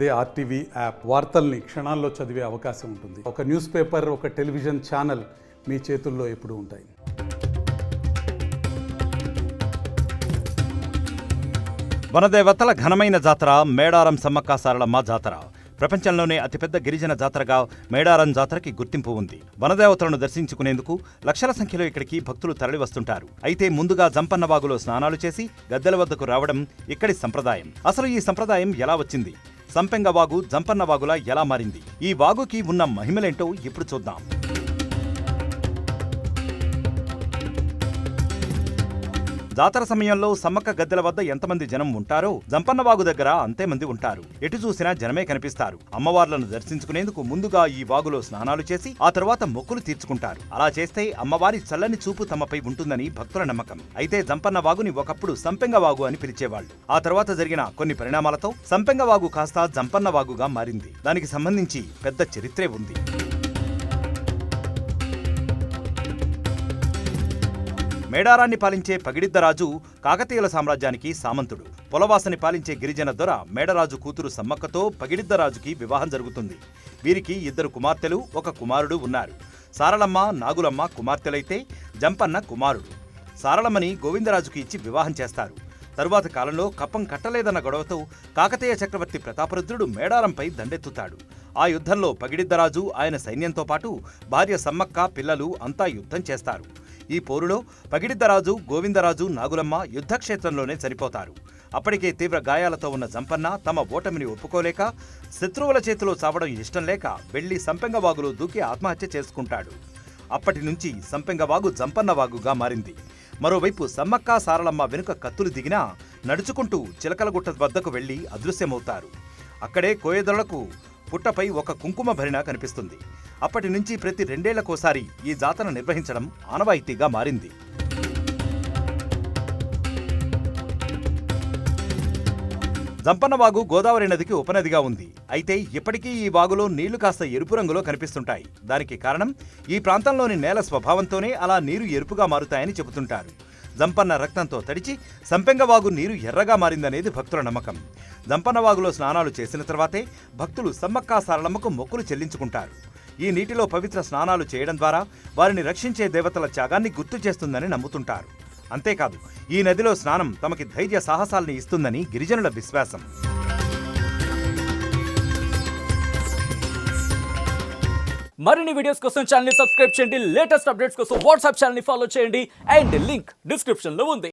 అదే RTV app వార్తల్ని క్షణాల్లో చదివే అవకాశం ఉంటుంది. ఒక న్యూస్ పేపర్, ఒక టెలివిజన్ ఛానల్ మీ చేతుల్లో ఎప్పుడూ ఉంటాయి. వనదేవతల ఘనమైన జాతర మేడారం సమ్మక్క సారలమ్మ జాతర. ప్రపంచంలోనే అతిపెద్ద గిరిజన జాతరగా మేడారం జాతరకి గుర్తింపు ఉంది. వనదేవతలను దర్శించుకునేందుకు లక్షల సంఖ్యలో ఇక్కడికి భక్తులు తరలివస్తుంటారు. అయితే ముందుగా జంపన్న వాగులో స్నానాలు చేసి గద్దెల వద్దకు రావడం ఇక్కడి సంప్రదాయం. అసలు ఈ సంప్రదాయం ఎలా వచ్చింది? సంపెంగ వాగు జంపన్న వాగులా ఎలా మారింది? ఈ వాగుకి ఉన్న మహిమలేంటో ఇప్పుడు చూద్దాం. జాతర సమయంలో సమ్మక్క గద్దెల వద్ద ఎంతమంది జనం ఉంటారో జంపన్న వాగు దగ్గర అంతే మంది ఉంటారు. ఎటు చూసినా జనమే కనిపిస్తారు. అమ్మవార్లను దర్శించుకునేందుకు ముందుగా ఈ వాగులో స్నానాలు చేసి ఆ తర్వాత మొక్కులు తీర్చుకుంటారు. అలా చేస్తే అమ్మవారి చల్లని చూపు తమపై ఉంటుందని భక్తుల నమ్మకం. అయితే జంపన్న వాగుని ఒకప్పుడు సంపెంగ వాగు అని పిలిచేవాళ్లు. ఆ తర్వాత జరిగిన కొన్ని పరిణామాలతో సంపెంగ వాగు కాస్త జంపన్న వాగుగా మారింది. దానికి సంబంధించి పెద్ద చరిత్రే ఉంది. మేడారాన్ని పాలించే పగిడిద్దరాజు కాకతీయుల సామ్రాజ్యానికి సామంతుడు. పొలవాసని పాలించే గిరిజన దొర మేడరాజు కూతురు సమ్మక్కతో పగిడిద్దరాజుకి వివాహం జరుగుతుంది. వీరికి 2 కుమార్తెలు, 1 కుమారుడు ఉన్నారు. సారలమ్మ, నాగులమ్మ కుమార్తెలైతే జంపన్న కుమారుడు. సారలమ్మని గోవిందరాజుకి ఇచ్చి వివాహం చేస్తారు. తరువాత కాలంలో కప్పం కట్టలేదన్న గొడవతో కాకతీయ చక్రవర్తి ప్రతాపరుద్రుడు మేడారంపై దండెత్తుతాడు. ఆ యుద్ధంలో పగిడిద్దరాజు ఆయన సైన్యంతో పాటు భార్య సమ్మక్క, పిల్లలు అంతా యుద్ధం చేస్తారు. ఈ పోరులో పగిడిద్దరాజు, గోవిందరాజు, నాగులమ్మ యుద్ధక్షేత్రంలోనే చనిపోతారు. అప్పటికే తీవ్ర గాయాలతో ఉన్న జంపన్న తమ ఓటమిని ఒప్పుకోలేక, శత్రువుల చేతిలో చావడం ఇష్టం లేక వెళ్లి సంపెంగ వాగులో దూకి ఆత్మహత్య చేసుకుంటాడు. అప్పటి నుంచి సంపెంగ వాగు జంపన్న వాగుగా మారింది. మరోవైపు సమ్మక్క సారలమ్మ వెనుక కత్తులు దిగినా నడుచుకుంటూ చిలకలగుట్ట వద్దకు వెళ్లి అదృశ్యమవుతారు. అక్కడే కోయదొళ్లకు పుట్టపై ఒక కుంకుమ భరిణ కనిపిస్తుంది. అప్పటి నుంచి ప్రతి 2 ఏళ్లకోసారి ఈ జాతర నిర్వహించడం ఆనవాయితీగా మారింది. జంపన్న వాగు గోదావరి నదికి ఉపనదిగా ఉంది. అయితే ఇప్పటికీ ఈ వాగులో నీళ్లు కాస్త ఎరుపు రంగులో కనిపిస్తుంటాయి. దానికి కారణం ఈ ప్రాంతంలోని నేల స్వభావంతోనే అలా నీరు ఎరుపుగా మారుతాయని చెబుతుంటారు. జంపన్న రక్తంతో తడిచి సంపెంగ వాగు నీరు ఎర్రగా మారిందనేది భక్తుల నమ్మకం. జంపన్న వాగులో స్నానాలు చేసిన తర్వాతే భక్తులు సమ్మక్క సారలమ్మకు మొక్కులు చెల్లించుకుంటారు. ఈ నీటిలో పవిత్ర స్నానాలు చేయడం ద్వారా వారిని రక్షించే దేవతల త్యాగాన్ని గుర్తు చేస్తుందని నమ్ముతుంటారు. అంతేకాదు, ఈ నదిలో స్నానం తమకి ధైర్య సాహసాల్ని ఇస్తుందని గిరిజనుల విశ్వాసం. మరిన్ని వీడియోస్ కోసం ఛానల్ ని సబ్స్క్రైబ్ చేయండి. లేటెస్ట్ అప్డేట్స్ కోసం వాట్సాప్ ఛానల్ ని ఫాలో చేయండి. అండ్ లింక్ డిస్క్రిప్షన్ లో ఉంది.